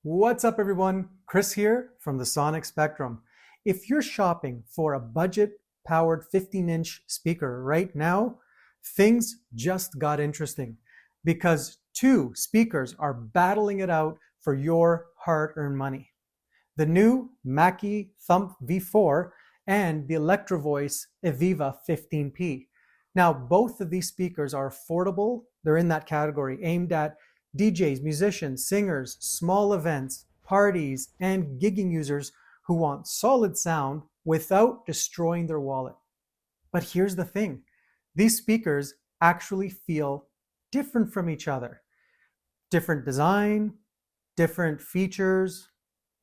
What's up, everyone? Chris here from the Sonic Spectrum. If you're shopping for a budget-powered 15-inch speaker right now, things just got interesting because two speakers are battling it out for your hard-earned money. The new Mackie Thump V4 and the Electro-Voice EVIVA 15P. Now, both of these speakers are affordable. They're in that category aimed at DJs, musicians, singers, small events, parties, and gigging users who want solid sound without destroying their wallet. But here's the thing. These speakers actually feel different from each other. Different design, different features,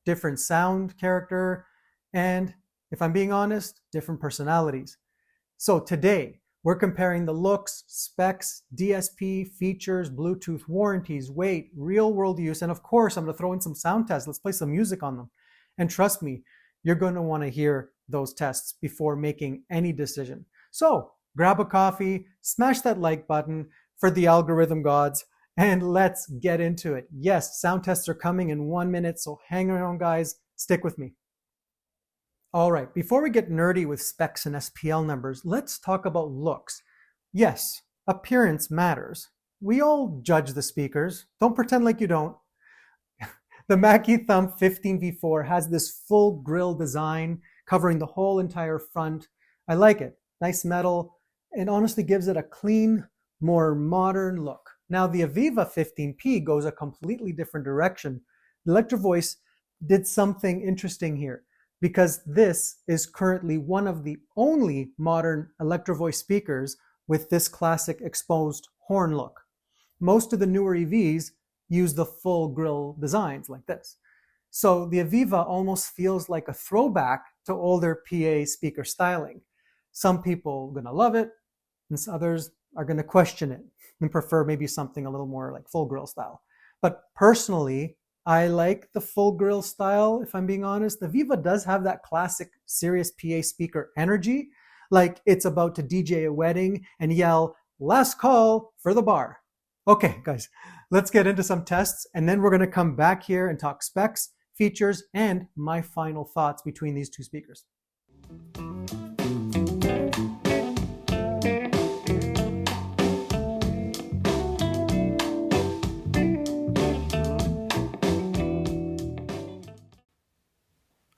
different sound character, and if I'm being honest, different personalities. So today, we're comparing the looks, specs, DSP, features, Bluetooth warranties, weight, real-world use, and of course, I'm going to throw in some sound tests. Let's play some music on them. And trust me, you're going to want to hear those tests before making any decision. So grab a coffee, smash that like button for the algorithm gods, and let's get into it. Yes, sound tests are coming in 1 minute, so hang around, guys. Stick with me. All right, before we get nerdy with specs and SPL numbers, let's talk about looks. Yes, appearance matters. We all judge the speakers. Don't pretend like you don't. The Mackie Thump 15V4 has this full grille design covering the whole entire front. I like it. Nice metal, and honestly gives it a clean, more modern look. Now, the EVIVA 15P goes a completely different direction. The Electro-Voice did something interesting here, because this is currently one of the only modern Electro-Voice speakers with this classic exposed horn look. Most of the newer EVs use the full grille designs like this. So the EVIVA almost feels like a throwback to older PA speaker styling. Some people are gonna love it, and others are gonna question it and prefer maybe something a little more like full grille style. But personally, I like the full grille style, if I'm being honest. The EVIVA does have that classic serious PA speaker energy, like it's about to DJ a wedding and yell, "Last call for the bar." Okay, guys, let's get into some tests, and then we're going to come back here and talk specs, features, and my final thoughts between these two speakers.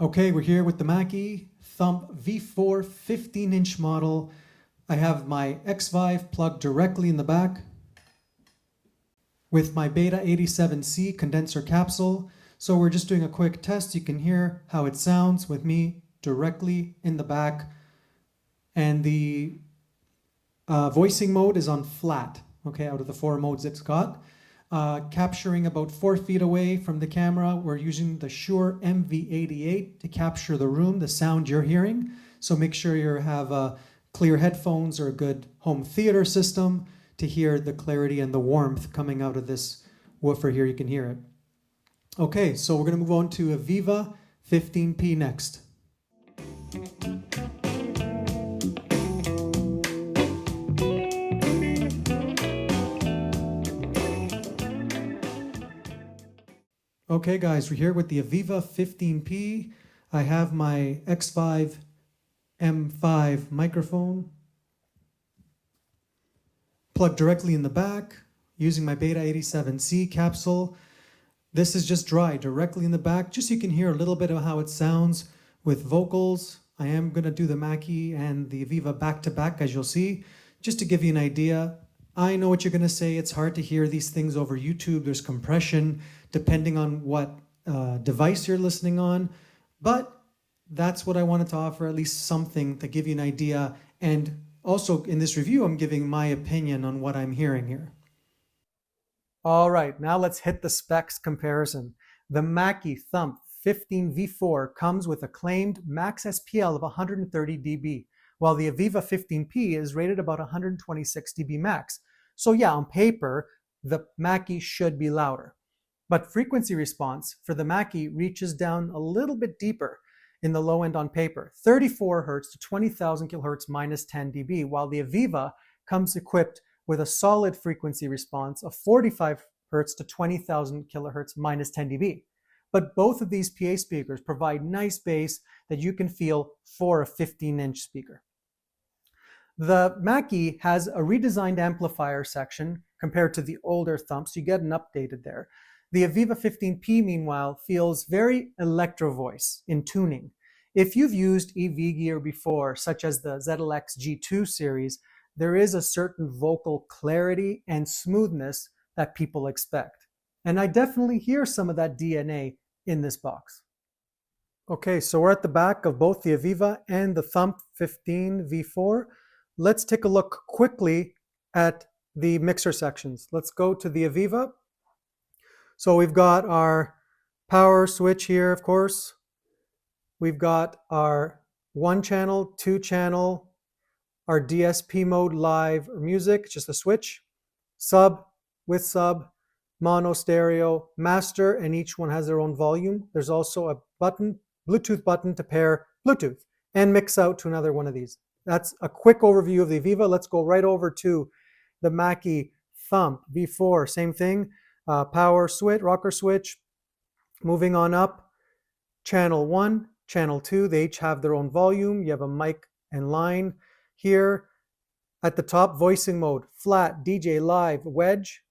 Okay, we're here with the Mackie Thump V4 15-inch model. I have my X-Vive plugged directly in the back with my Beta 87C condenser capsule. So we're just doing a quick test. You can hear how it sounds with me directly in the back. And the voicing mode is on flat, okay, out of the 4 modes it's got. Capturing about 4 feet away from the camera. We're using the Shure MV88 to capture the room, the sound you're hearing. So make sure you have clear headphones or a good home theater system to hear the clarity and the warmth coming out of this woofer here. You can hear it. Okay, so we're going to move on to EVIVA 15P next. Okay, guys, we're here with the EVIVA 15P. I have my X-Vive M5 microphone plugged directly in the back using my Beta 87C capsule. This is just dry directly in the back, just so you can hear a little bit of how it sounds with vocals. I am going to do the Mackie and the EVIVA back-to-back, as you'll see, just to give you an idea. I know what you're going to say. It's hard to hear these things over YouTube. There's compression depending on what device you're listening on. But that's what I wanted to offer, at least something to give you an idea. And also in this review, I'm giving my opinion on what I'm hearing here. All right, now let's hit the specs comparison. The Mackie Thump 15V4 comes with a claimed max SPL of 130 dB, while the EVIVA 15P is rated about 126 dB max. So yeah, on paper, the Mackie should be louder. But frequency response for the Mackie reaches down a little bit deeper in the low end on paper, 34 Hz to 20,000 kHz minus 10 dB, while the EVIVA comes equipped with a solid frequency response of 45 Hz to 20,000 kHz minus 10 dB. but both of these PA speakers provide nice bass that you can feel for a 15-inch speaker. The Mackie has a redesigned amplifier section compared to the older Thump, so you get an updated there. The EVIVA 15P, meanwhile, feels very Electro-Voice in tuning. If you've used EV gear before, such as the ZLX G2 series, there is a certain vocal clarity and smoothness that people expect. And I definitely hear some of that DNA in this box. Okay, so we're at the back of both the EVIVA and the Thump 15 V4. Let's take a look quickly at the mixer sections. Let's go to the EVIVA. So we've got our power switch here, of course. We've got our 1-channel, 2-channel, our DSP mode live music, just a switch, sub with sub, mono stereo, master, and each one has their own volume. There's also a button, Bluetooth button to pair Bluetooth and mix out to another one of these. That's a quick overview of the EVIVA. Let's go right over to the Mackie Thump V4. Same thing, power switch, rocker switch. Moving on up, channel 1, channel 2, they each have their own volume. You have a mic and line here. At the top, voicing mode, flat, DJ, live, wedge.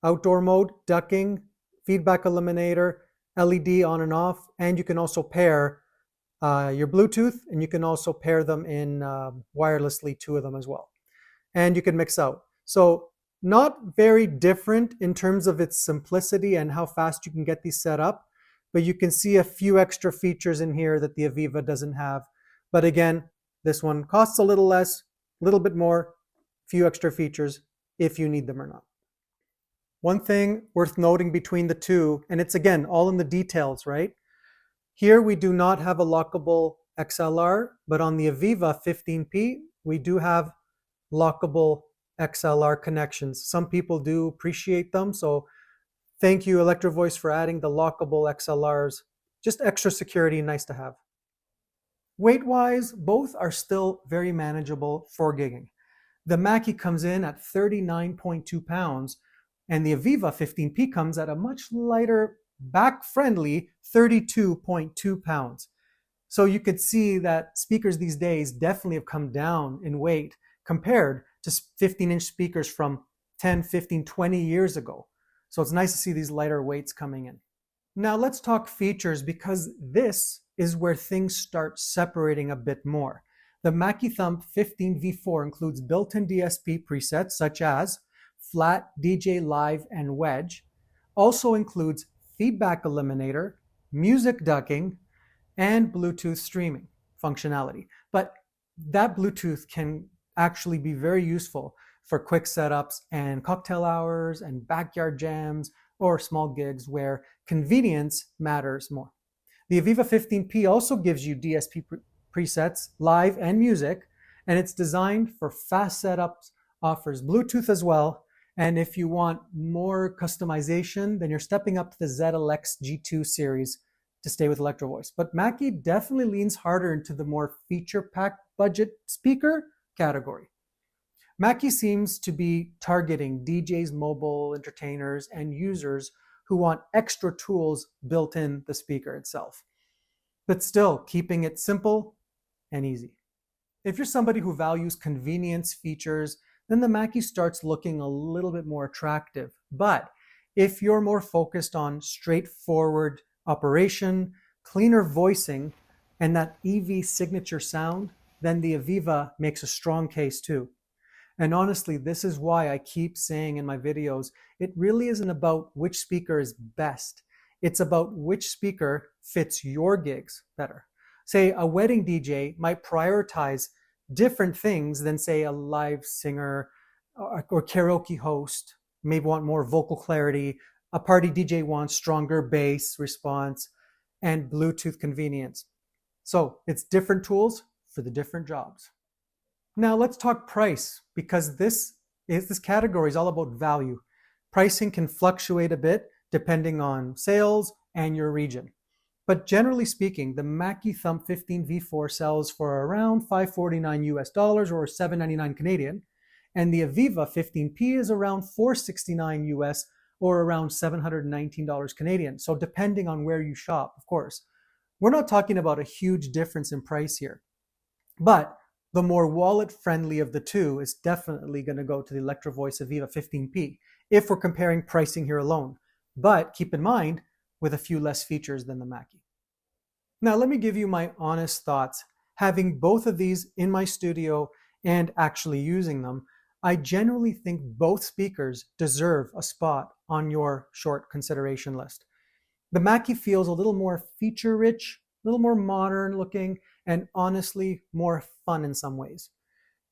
Outdoor mode, ducking, feedback eliminator, LED on and off, and you can also pair your Bluetooth, and you can also pair them in wirelessly, 2 of them as well. And you can mix out. So not very different in terms of its simplicity and how fast you can get these set up, but you can see a few extra features in here that the EVIVA doesn't have. But again, this one costs a little less, a little bit more, few extra features if you need them or not. One thing worth noting between the two, and it's again all in the details, right? Here we do not have a lockable XLR, but on the EVIVA 15P, we do have lockable XLR connections. Some people do appreciate them, so thank you Electro-Voice for adding the lockable XLRs. Just extra security, nice to have. Weight-wise, both are still very manageable for gigging. The Mackie comes in at 39.2 pounds, and the EVIVA 15P comes at a much lighter, back-friendly 32.2 pounds. So you could see that speakers these days definitely have come down in weight compared to 15-inch speakers from 10, 15, 20 years ago. So it's nice to see these lighter weights coming in. Now let's talk features, because this is where things start separating a bit more. The Mackie Thump 15 V4 includes built-in DSP presets such as flat, DJ, live, and wedge. Also includes feedback eliminator, music ducking, and Bluetooth streaming functionality. But that Bluetooth can actually be very useful for quick setups and cocktail hours and backyard jams or small gigs where convenience matters more. The EVIVA 15P also gives you DSP presets, live and music, and it's designed for fast setups, offers Bluetooth as well. And if you want more customization, then you're stepping up to the ZLX G2 series to stay with Electro-Voice. But Mackie definitely leans harder into the more feature-packed budget speaker category. Mackie seems to be targeting DJs, mobile entertainers, and users who want extra tools built in the speaker itself, but still keeping it simple and easy. If you're somebody who values convenience features, then the Mackie starts looking a little bit more attractive. But if you're more focused on straightforward operation, cleaner voicing, and that EV signature sound, then the EVIVA makes a strong case too. And honestly, this is why I keep saying in my videos, it really isn't about which speaker is best. It's about which speaker fits your gigs better. Say a wedding DJ might prioritize different things than say a live singer or karaoke host, maybe want more vocal clarity. A party DJ wants stronger bass response and Bluetooth convenience. So it's different tools for the different jobs. Now let's talk price, because this category is all about value. Pricing can fluctuate a bit depending on sales and your region. But generally speaking, the Mackie Thump 15 V4 sells for around $549 US or $799 Canadian, and the EVIVA 15P is around $469 US or around $719 Canadian. So depending on where you shop, of course. We're not talking about a huge difference in price here. But the more wallet-friendly of the two is definitely going to go to the Electro-Voice EVIVA 15P if we're comparing pricing here alone. But keep in mind, with a few less features than the Mackie. Now, let me give you my honest thoughts. Having both of these in my studio and actually using them, I generally think both speakers deserve a spot on your short consideration list. The Mackie feels a little more feature-rich, a little more modern looking, and honestly more fun in some ways.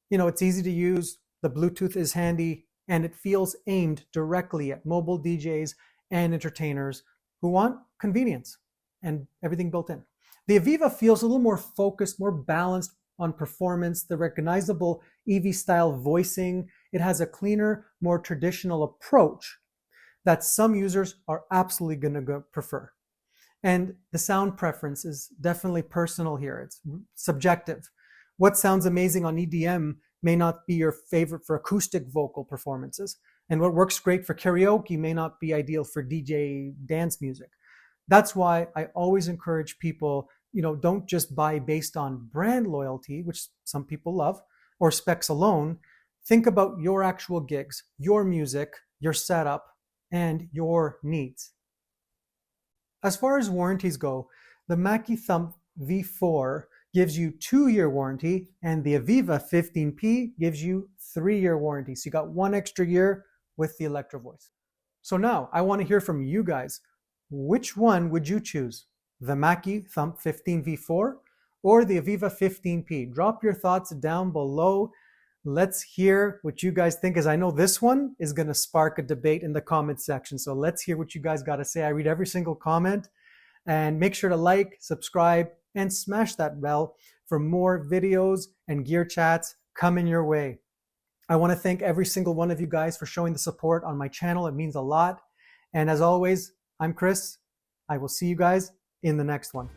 You know, it's easy to use, the Bluetooth is handy, and it feels aimed directly at mobile DJs and entertainers who want convenience and everything built in. The EVIVA feels a little more focused, more balanced on performance, the recognizable EV style voicing. It has a cleaner, more traditional approach that some users are absolutely going to prefer. And the sound preference is definitely personal here. It's subjective. What sounds amazing on EDM may not be your favorite for acoustic vocal performances. And what works great for karaoke may not be ideal for DJ dance music. That's why I always encourage people, don't just buy based on brand loyalty, which some people love, or specs alone. Think about your actual gigs, your music, your setup, and your needs. As far as warranties go, the Mackie Thump V4 gives you 2-year warranty, and the EVIVA 15P gives you 3-year warranty. So you got 1 extra year with the Electro-Voice. So now I want to hear from you guys. Which one would you choose? The Mackie Thump 15 V4 or the EVIVA 15P? Drop your thoughts down below. Let's hear what you guys think, as I know this one is going to spark a debate in the comments section. So let's hear what you guys got to say. I read every single comment, and make sure to like, subscribe, and smash that bell for more videos and gear chats coming your way. I want to thank every single one of you guys for showing the support on my channel. It means a lot. And as always, I'm Chris. I will see you guys in the next one.